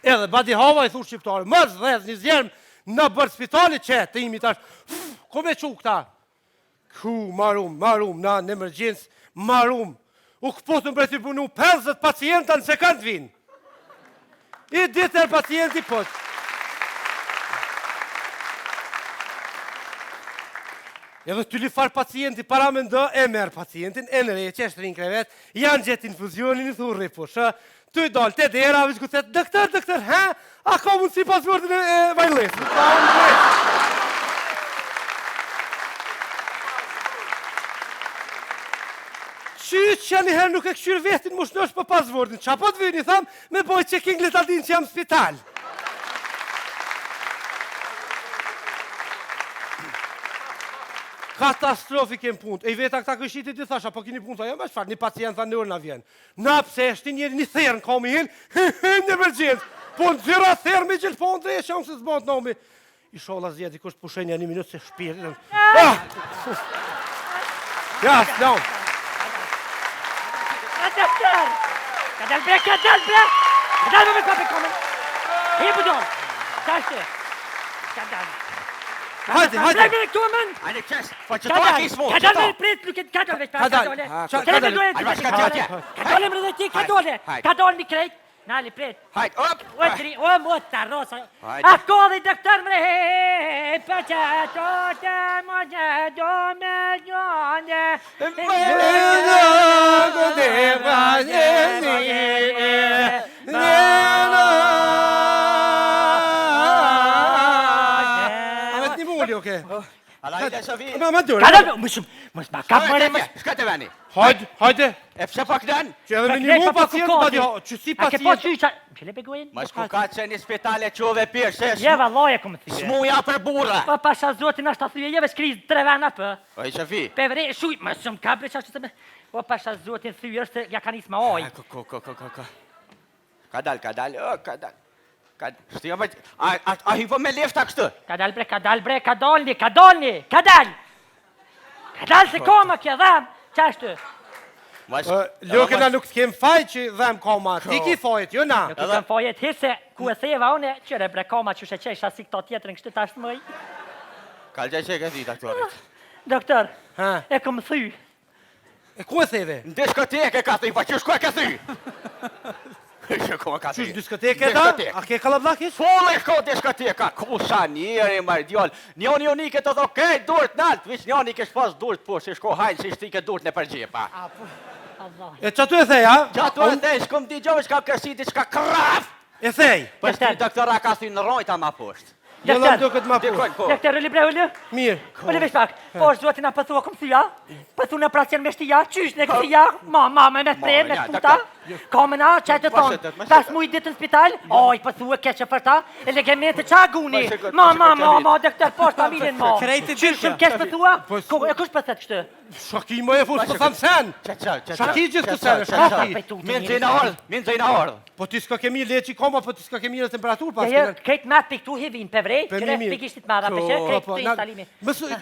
Edhe badi hava i thu shqiptare, mërz dhez një zjerm në bërë spitalit që të imi tash, ku me qu këta? Ku, marum, na në emergjens, marum. U këpotën për të punu 50 pacienta në sekund vinë. I ditë e pacienti pot. Edhe të lifar pacienti para me ndo, e merë pacientin, e në reje qeshtë rinë krevet, janë gjetë infuzionin i thurri, po shë, të i dalë, të dera, vishë ku të doktor, he? A ka mundë si pasportin e vajlesë? Qyç që një herë nuk e këshyrë vetin më shnosh për pasportin, qa po të vyni, thamë, me boj që king letadin që jam spital. Katastrofi kem punë. E i veta këta këshitit i thasha, po kini punë, tha, jo me shfar, një pacient tha në orë na vjen. Na pse eshti një therën ka me hinë, një emergjens. Po në zyra therë me gjithë, po në drejë që se zbatë nomi. I shola zjeti, kështë pushenja një minutë se shpirë. Ja, s'lom. Kadal me me kopi komen. Hier bedoel. Kastje. Kadal. Hajde. Hajde, qes, po që to aki s'mo. Kadal me prit, luket kadal veç. Kadal mi krejt. Nali prit. Hajde, op. O mota rosa. A kodi doktor mre. Pachato te moja do me jone. Hajde, Shafi. Ma dërë. Kadal, mos ma kap mëre. Shka të veni? Hajde. E fse pak den? Që edhe minimum pacient, që si A ke po pacient. qyqa? Që le begojnë? Ma shku ka që një spitale qove pirë, se Je vallaj e këmë thyje. s'muja për burra. Po pasha zotin ashtë të thyje, jeve s'kriz 3 vena për. Oj, Shafi. Pevre, shuj, më shumë kabre që ashtë të me. Po pasha zotin thyje është, ja ka nisë ma oj. Kadal, Shtia me... A hivo me lefta kështë? Kadal, kadalni. Kadal se koma kje dham, qashtu. Ljokena nuk t'kem faj që dhem koma, ti ki fajet, jo na. Nuk të kam fajet hise, ku e theva une, qëre bre koma që sheqesha si këto tjetërën kështë tashtë mëj. Kalgjaj që e këti, doktorit. Doktor, e këmë thy. E ku e theve? Në diskoteke ka thy, pa që shku e ka thy? Qysh në diskoteke ta? A ke kalabdakis? Fole shko diskoteka, kusha njeri marrë djallë. Njoni unike të do kej durët naltë, vish njoni kesh pas durët po, si shko hajnë, si shtike durët në përgjepa. E qatu e thej, a? Qatu e thej, shkom t'i gjove shka kërsiti, shka kraf! E thej? Për shti doktora ka thy në rojta ma poshtë. Jëllam do këtë ma po. Doktor, u libre, ullu? Mirë. Ullu vesh pak, po është zotin a pëthua këmë thyja? Pëthu në prasjen me shtia, qysh në këthia? Ma, me sprem, me sputa? Kamena, qaj të thonë, 5 muj ditë në spital? Oj, pëthu e keqe për ta? E legemente qa guni? Ma, doktor, po është familin ma. Qysh shumë kesh pëthua? E kush pëthet kështë? Shaki më e fusë për thamë sen. Shaki gjithë kësene, shaki. Minë zëjna ardhë. Po ti s'ka kemi leqi koma, po ti s'ka kemi në temperaturë pas Krejt me për këtu hivin për vrej, kërë pikishtit marra për që, krejt këtu instalimi.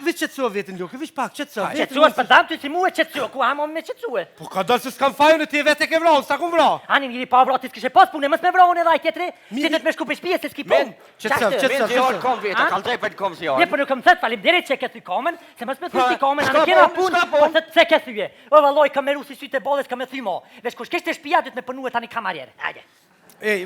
Vish qëtëso vetin lukë, vish pak qëtëso. Qëtëso është për dhamë të si mu e qëtëso, ku hamo me qëtëso. Po ka dalë se s'kam fajën e ti vetë e ke vraun, s'ta kum vra. Ani njëri pa vra, ti s'kishe pas punë, mës me vraun e dhaj tjetëri, si të të me shku për shpije se s'ki punë. Ej,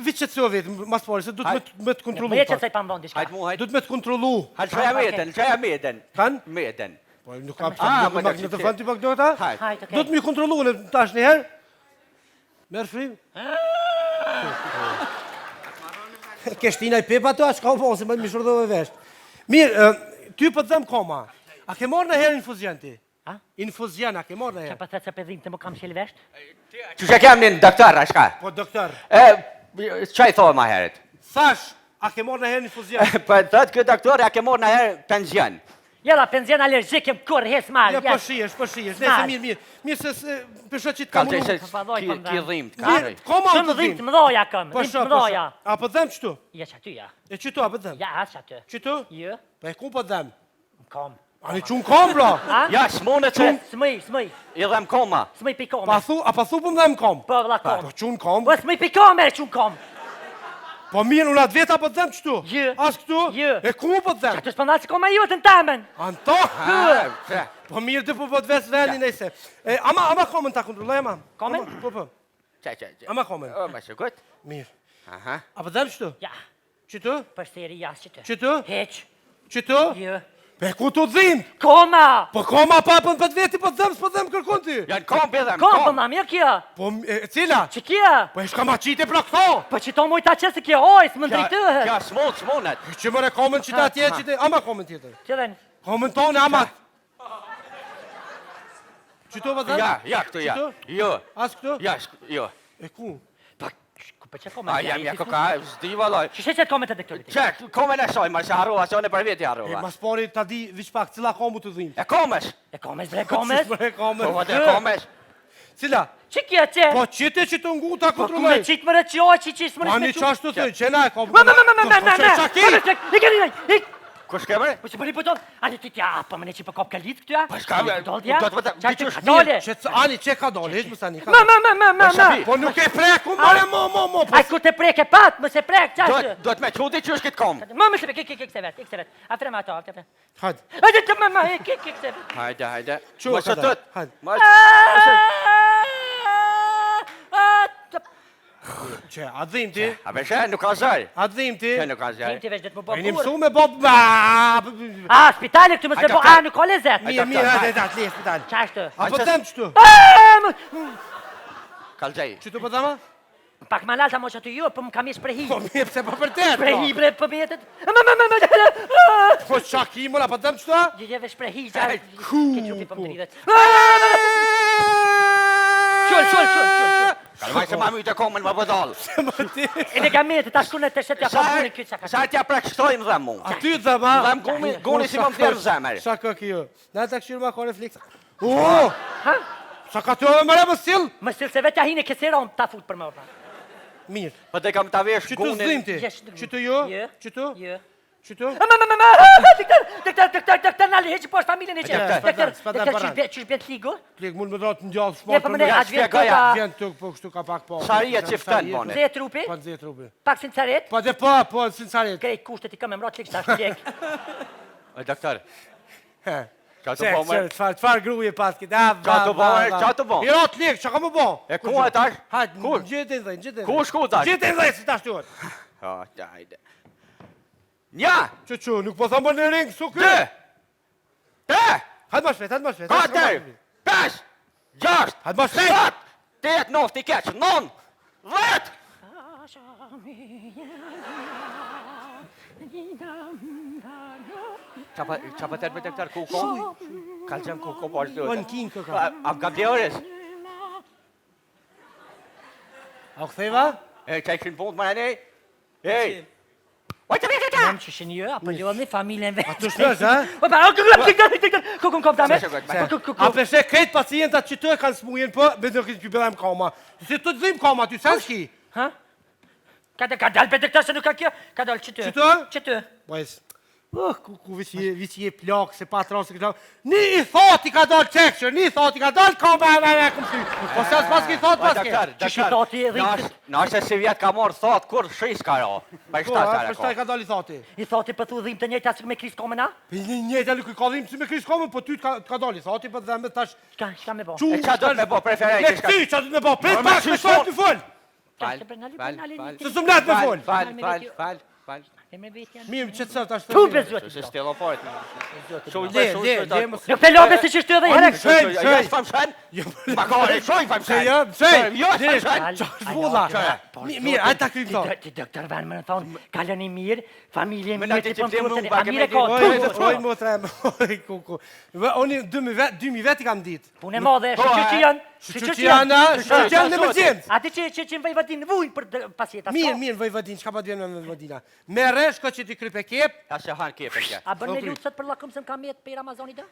vi qëtëso vetë, mas pari, se du të me të kontrolu. Me qëtësaj pa mdonë dishka. Du të me të kontrolu. Qaja meden. Kan? Meden. Po, nuk ka pëtë magnetofon të pak do ta? Hajt, okej. Du të me kontrolu në tash një herë. Merë frim. Keshtina i pepa të, a shka u po, se më shurdove veshtë. Mirë, ty për të dhem koma. A ke morë në herë infuzianti? Infuzian, a ke morë në Qa herë? pa thëtë se përdhim të më kam shilë veshtë? Që që kem një doktor, a shka? Po, doktor. Qaj thoi ma heret? Thash, a ke morë në herë infuzian? Për thëtë këtë doktor, a ke morë në herë penzion. Jela, penzion allergjik jem kur hes marë. Ja, po shijesh. Nese, mirë. Mirë se përshë që të kamu Kalqaj se ki dhimë të karëj. Koma Shumë dhimë të mdoja kam, dhimë të mdoja. A për dhem qëtu? Ja, që aty, ja. E qëtu, a për dhem? Ja, as që aty. Qëtu? Jo, Po e ku për dhem? kam. Ani çun kom, bro. Ja, s'mone që... Smëj. I dhem koma. Smëj pi kom. Pa thu po më dhem kom. Po, vlla kom. Po çun kom. Po smëj pi kom, e çun kom. Po mirë, unë atë veta po të dhem qëtu? Jë. As këtu? Jë. E ku po të dhem? Të shpëndat që koma ju të në tamen. Anto? Ha, Po mirë, të po të vesë veni nejse. Ama komën ta kontrolloj, ama. Komen? Po. Qa. Ama komën. Ma që gut. Mirë. Aha. A po të dhem qëtu? Ja, Qëtu? për seri jasë që të. Qëtu? Heq. Qëtu? Jë. Pe ku të dhim? Koma! Po koma pa për të veti po të dhem, s'po të dhem kërkon ty. Janë kom, bidhem, Kom, po kom. ma mirë kjo. Po, cila? Që kjo? Po e shka ma qite pra këto. Po që to mujt ta qesë kjo, oj, s'më ndrejtëhet. Ja, s'monet. Që mëre komën qita atje, qite, ama komën tjetër. Që dhe në? Komën tonë, ama. Qëtu po të dhem? Ja, këtu, ja. Qëtu? Jo. As këtu? Ja, jo. E ku? Ku për që koma? A, jam ja koka, s'di valoj. Që që komet e dhe këtë? Qek, komen e shoj, marë që harrova, që one për veti E harrova. mas pari ta di viç pak, cila komu të dhim? E komesh. E komes, bre, komes? Bre komën. Po, vëtë e komesh. Cila? Që kjo që? Po qite që të ngu ta Po ku me kontrolloj. qitë më rëqoj, që s'më Ani qashtu të, qena e komën. Me, Kush kemër? Po që bëri po tonë, ani ty t'ja, po më ne që për kop ka litë këtyja? Po shka, Do t'ja? do të vëtë, Qa që diqysh ka dole? Ani që ka dole, heq më sani. Ma. Po nuk e preku, mare mo. Aj ku te prek e pat, më se prek, qashtë? Do të me qudi që është këtë kom. Më se prek, këse vet. Afre ma to, afre. Hajde. Ajde të më, këse vet. Hajde. Qo Më ka së tët. Hajde. Që, a dhim ti? A beshe, nuk ka zërë. A dhim ti? Që nuk ka zërë. Ti veç dhe të më E një bo mësu kur. me bob... A, spitali këtu më se bo, a, nuk ka lezet. Mirë, hajde, le spital. Qashtë? A po them qëtu? Kalgjej. Qëtu po thama? Pak ma lalta mo që aty ju, po më kam ish prehi. Po mirë, pse po për te? Prehi, bre, për betet. Po qaki, mora, po them qëtu? Gjeve shprehi, qashtë. Ku? Ke qupi për më dridhet. Qul. Kalvaj se mami të komën më bëdall. E në gamet, ta shkune të shetja ka bunin këtë qaka. Sa t'ja prekshtojmë dhe mu. A ty dhe ma? Dhe guni si më më thjerë zemër. Sa ka kjo? Në të këshirë ma ka refleks. O! Ha? Sa ka të ove mëre më stil? Më stilë se vetja hine kësera unë ta fut për më orta. Mirë. Po të kam të vesh Qëtu zdim ti? Qëtu jo? Jë. Qëtu? Jë. Qëtu? Dektar nali, heqë po është familjen e që. Dektar, qysh bjet ligu? Plik mund me do të ndjallë Je, shmatë po për më ne, me. atë vjen këta, Vjen të po kështu ka pak po. Sharia qiften, bone. zhe trupi, Po të trupi. pak sincaret, Po dhe po, sincaret. krejt kushtet i kam e mrat lik shtash tjek. O, doktor, He. qa të po më? Çfarë gruje pas këtë? Qa të po më? Qa të po? Jo të lik, çka më bë? E ku e tash? Hajde, Kur? gjetë dhe, gjetë. Ku shku tash? Gjetë dhe si tash tuat. O, hajde. Nja! Çu, nuk po thamë në ring su ky. Të! Të! Hajde më shpejt, hajde më shpejt. 4, 5, 6, Hajde më shpejt. 7, 8, 9, i keq, 9, 10! Qa pa tërë me të këtar ku ko? Ka qëmë ku ko po është Po në kin kë ka. Am ka blerës? A u ktheva? E, qa i kënë punë të më e Ej! Oj, të vjetë ta! Jam që shenë jo, apo jo një familjen vetë. Tu shpesh, ha? O, pa, ku kom ta me? A peshe këtë pacientat që të kanë smujen po, me në këtë bëdhem koma. Se të dhim koma, ty sen shki. Ha? Ka dal për të këta se nuk ka kjo? Ka dal që ty? Që të? Që ty? Bajs. Ku vici je plak, se pa trasë këta. Ni i thot i ka dal qekshër, ni i thot i ka dal koma e këmë ty. Po se pas ki thot pas ke. Që shi thoti e rritë? Në është e si vjetë ka morë thot, kur shis ka ro. Pa i Po, shtatë për shtaj ka dal i thoti. I thoti për thu dhim të njëjtë asë me kris komena? Për një njëtë nuk i ka dhim si me kris komën, po ty ka dal i thoti, po dhe me tash. Shka me bo? Çu, E qa do të me bo preferej Me këty, qa do të me bo, prit Po, pak me me qysh shot të fol. Se së mlet me fol. Fal. Mirë, që të sërë tash të Tu bezuat. Se stelo fort. Le, mos. Nuk të lobe se që shtu edhe herek. Ja s'fam shen? Ma kore, shoj fam Se shen. jo, pse? Jo, s'fam shen. Çfarë vulla? Mirë, hajde ta kryjm këto. Ti doktor van më thonë, kaloni mirë, familje Me mirë, na ti ti po ti më më thonë, amire ka. Oj, mo trem. Oj, kuku. Oni 2000 vet i kam ditë. Punë madhe, shqyr që janë. Shqyr që janë, shqyr që janë në emergjencë. Ati që në vajvadin vuj për pasjeta. Mirë, vojvodin, çka pa vjen me vojvodina. Merre, shko që ti krype kep. Ta se han kepe kja. A bën me lutë sot për lakum se më kam jetë për Amazonit da?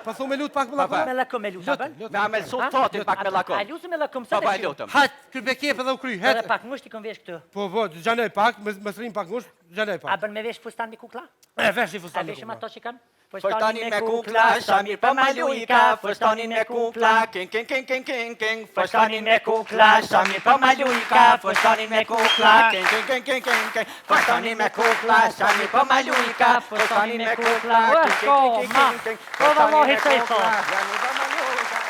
Po thu me lut pak me lakon. Me lakum me lutë, a bën? Me amel sot thotin pak me A lakon. lutë me lakum Pa sot pa e shumë. lutëm. Hajt, krype kep edhe u kry. Edhe Het. pak ngusht i kom vesh këtu. Po, xhanoj pak, më srim pak ngush, xhanoj A pak. bën me vesh fustan me kukla? E vesh i A fustan. veshim ato që kanë? Fërstani me kukla, Shamir për malujka, fërstani me kukla, king, king, king, king, king, king, fërstani me kukla, Shamir për malujka, fërstani me kukla, king, king, king, king, king, king, fërstani me kukla, Shamir për malujka, fërstani me kukla, king, king, king, king, king, fërstani me kukla, Shamir për malujka.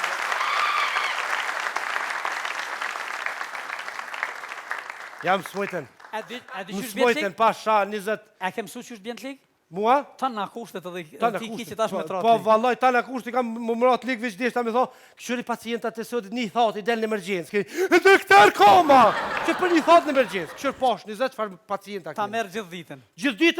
Jam smojten. A di Më qysh vjen smojten lig? pasha 20... A ke mësu qysh vjen lig? Mua? Ta na kushtet edhe Ta në ti kushti, kiqe tash me po trati. vallaj, ta në kushti kam më mërat ligë veç deshta me tho, këshyri pacientat e sotit një thot i del në emergjencë, doktor koma, që për një thot në emergjencë, këshyri posh 20 farë pacienta Ta këni. merr gjithë ditën. Gjithë ditën